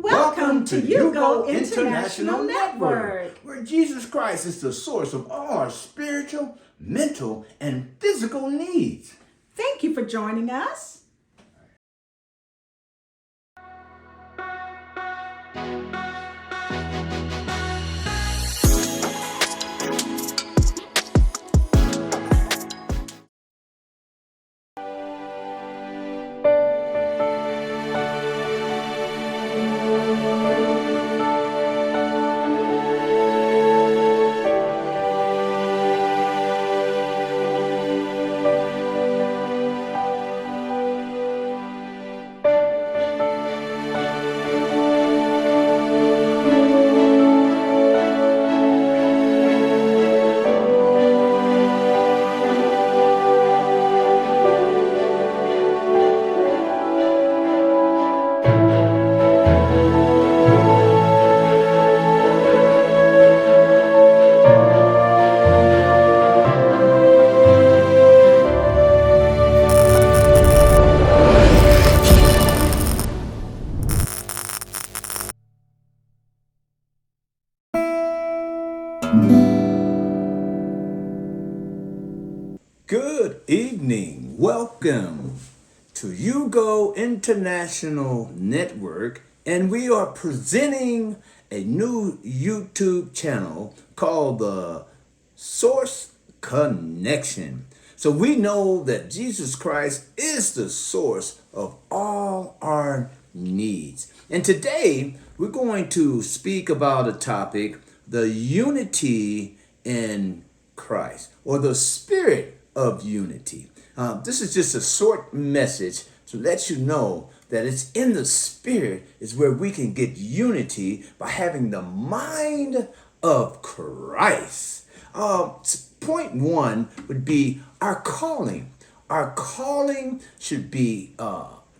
Welcome to YOUGOINT International Network, where Jesus Christ is the source of all our spiritual, mental, and physical needs. Thank you for joining us. Good evening. Welcome to YOUGOINT International Network, and we are presenting a new YouTube channel called the Source Connection. So we know that Jesus Christ is the source of all our needs. And today we're going to speak about a topic, the unity in Christ, or the spirit of unity. This is just a short message to let you know that it's in the spirit is where we can get unity by having the mind of Christ. Point one would be our calling. Our calling should be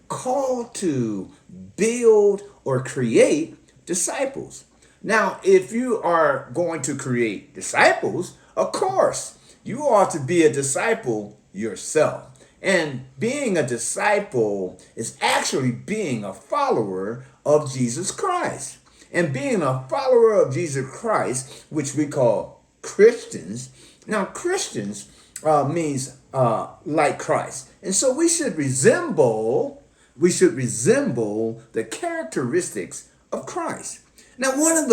called to build or create disciples. Now, if you are going to create disciples, of course, you ought to be a disciple yourself. And being a disciple is actually being a follower of Jesus Christ. And being a follower of Jesus Christ, which we call Christians. Now, Christians means like Christ. And so we should resemble the characteristics of Christ. Now, one of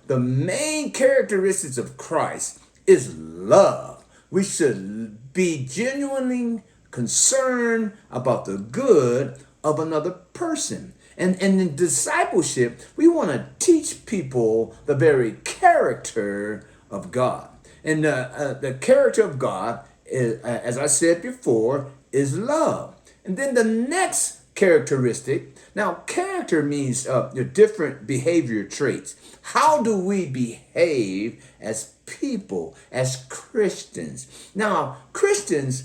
the main characteristics of Christ is love. We should be genuinely concerned about the good of another person. And in discipleship, we want to teach people the very character of God. And the character of God, is, as I said before, is love. And then the next characteristic, now character means your different behavior traits. How do we behave as people, as Christians? Now, Christians,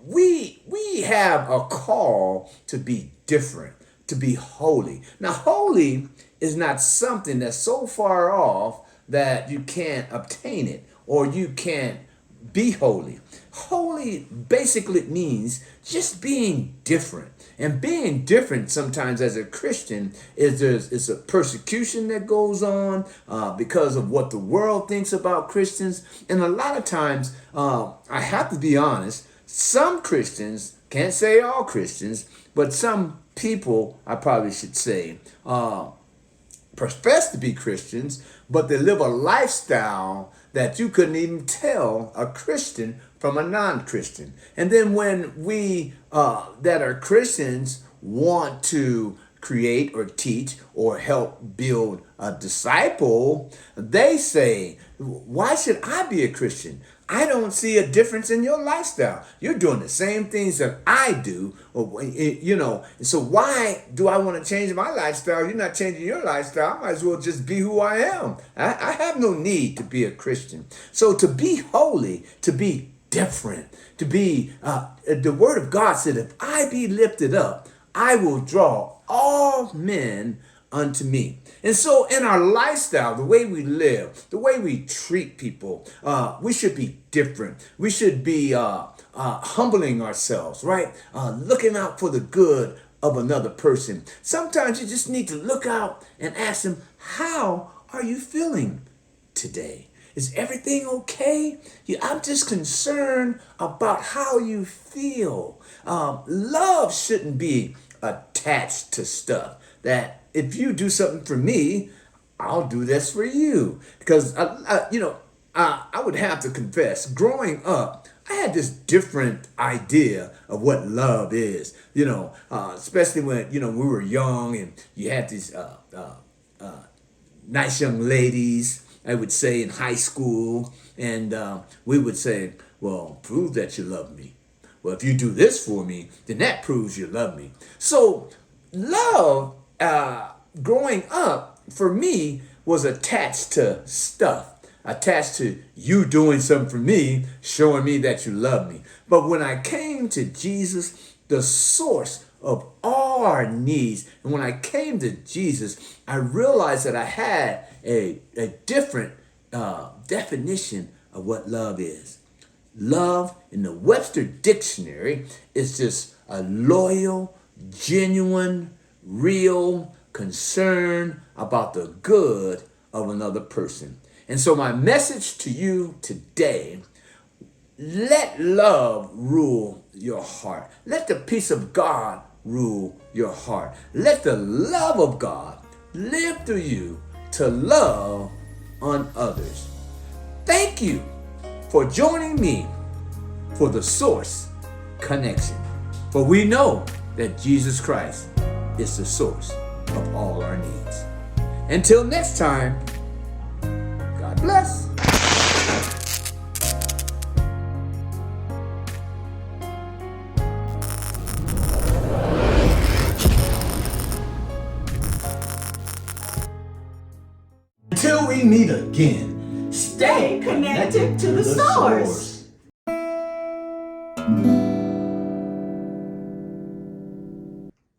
we have a call to be different, to be holy. Now, holy is not something that's so far off that you can't obtain it or you can't be holy. Holy basically means just being different. And being different sometimes as a Christian is a persecution that goes on because of what the world thinks about Christians. And a lot of times, I have to be honest, some Christians, can't say all Christians, but some people, I probably should say, profess to be Christians, but they live a lifestyle that you couldn't even tell a Christian from a non-Christian. And then when we that are Christians want to create or teach or help build a disciple, they say, why should I be a Christian? I don't see a difference in your lifestyle. You're doing the same things that I do, so why do I want to change my lifestyle? You're not changing your lifestyle. I might as well just be who I am. I have no need to be a Christian. So to be holy, to be different, to be, the word of God said, if I be lifted up, I will draw all men unto me. And so in our lifestyle, the way we live, the way we treat people, we should be different. We should be humbling ourselves, right? Looking out for the good of another person. Sometimes you just need to look out and ask them, how are you feeling today? Is everything okay? I'm just concerned about how you feel. Love shouldn't be attached to stuff. That if you do something for me, I'll do this for you. Because, I would have to confess, growing up, I had this different idea of what love is. Especially when, we were young and you had these nice young ladies, I would say, in high school. And we would say, well, prove that you love me. Well, if you do this for me, then that proves you love me. So love, growing up, for me, was attached to stuff. Attached to you doing something for me, showing me that you love me. But when I came to Jesus, the source of all our needs, and when I came to Jesus, I realized that I had a different definition of what love is. Love, in the Webster Dictionary, is just a loyal, genuine, real concern about the good of another person. And so my message to you today, let love rule your heart. Let the peace of God rule your heart. Let the love of God live through you to love on others. Thank you for joining me for the Source Connection. For we know that Jesus Christ is the source of all our needs. Until next time, God bless. Until we meet again, Stay connected to the source.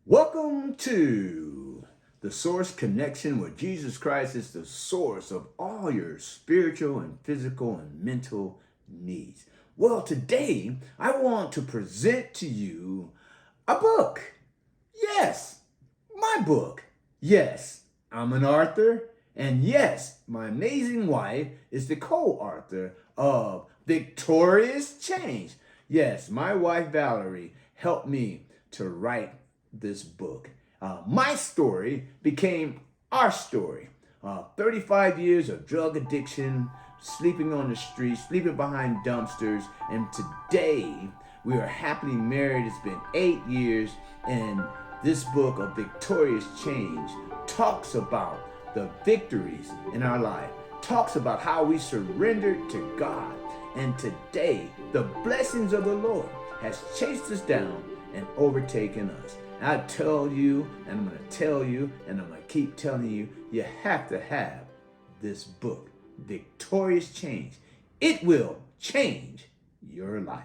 Welcome to the Source Connection, where Jesus Christ is the source of all your spiritual and physical and mental needs. Well, today I want to present to you a book. Yes, my book. Yes, I'm an author. And yes, my amazing wife is the co-author of Victorious Change. Yes, my wife Valerie helped me to write this book. My story became our story. 35 years of drug addiction, sleeping on the streets, sleeping behind dumpsters, and today we are happily married. It's been 8 years, and this book of Victorious Change talks about the victories in our life, talks about how we surrendered to God, and today the blessings of the Lord has chased us down and overtaken us. I tell you, and I'm going to tell you, and I'm going to keep telling you, you have to have this book, Victorious Change. It will change your life.